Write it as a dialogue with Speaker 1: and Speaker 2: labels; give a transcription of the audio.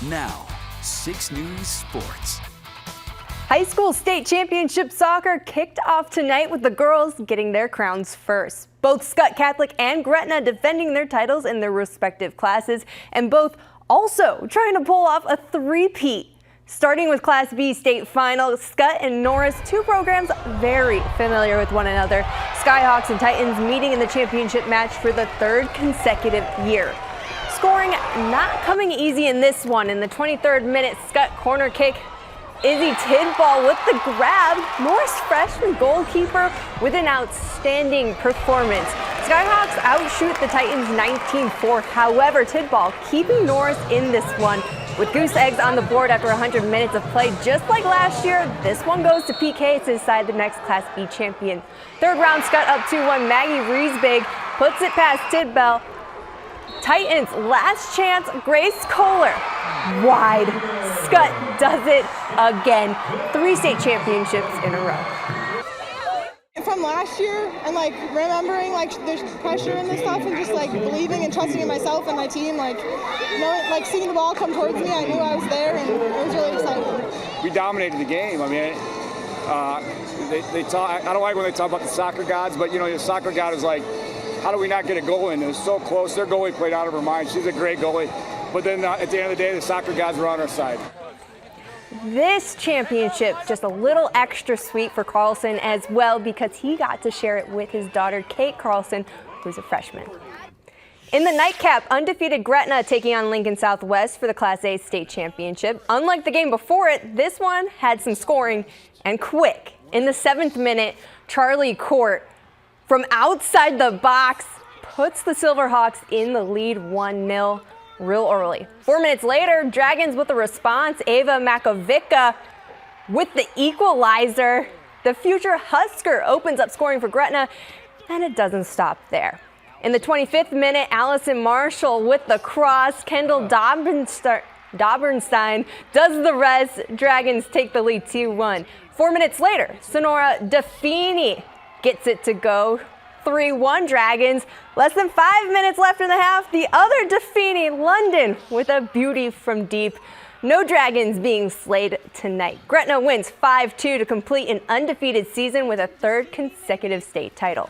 Speaker 1: Now, 6 News Sports.
Speaker 2: High school state championship soccer kicked off tonight with the girls getting their crowns first. Both Skutt Catholic and Gretna defending their titles in their respective classes, and both also trying to pull off a three-peat. Starting with Class B state final, Skutt and Norris, two programs very familiar with one another. Skyhawks and Titans meeting in the championship match for the third consecutive year. Scoring not coming easy in this one. In the 23rd minute, Skutt corner kick. Izzy Tidball with the grab. Norris freshman goalkeeper with an outstanding performance. Skyhawks outshoot the Titans 19-4. However, Tidball keeping Norris in this one with goose eggs on the board after 100 minutes of play. Just like last year, this one goes to PK to decide the next Class B champion. Third round, Skutt up 2-1. Maggie Riesbig puts it past Tidball. Titans last chance, Grace Kohler wide. Skutt does it again. 3 state championships in a row.
Speaker 3: From last year and remembering the pressure and this stuff and just believing and trusting in myself and my team, seeing the ball come towards me, I knew I was there and it was really exciting.
Speaker 4: We dominated the game. I mean, they talk. I don't like when they talk about the soccer gods, but the soccer god is like, how do we not get a goal in? It was so close. Their goalie played out of her mind. She's a great goalie. But then at the end of the day, the soccer gods were on our side.
Speaker 2: This championship just a little extra sweet for Carlson as well because he got to share it with his daughter, Kate Carlson, who's a freshman. In the nightcap, undefeated Gretna taking on Lincoln Southwest for the Class A state championship. Unlike the game before it, this one had some scoring and quick. In the 7th minute, Charlie Court from outside the box puts the Silverhawks in the lead 1-0 real early. 4 minutes later, Dragons with a response. Ava Makovica with the equalizer. The future Husker opens up scoring for Gretna, and it doesn't stop there. In the 25th minute, Allison Marshall with the cross. Kendall Dobernstein does the rest. Dragons take the lead 2-1. 4 minutes later, Sonora Defini gets it to go. 3-1 Dragons. Less than 5 minutes left in the half. The other Defini, London, with a beauty from deep. No Dragons being slayed tonight. Gretna wins 5-2 to complete an undefeated season with a 3rd consecutive state title.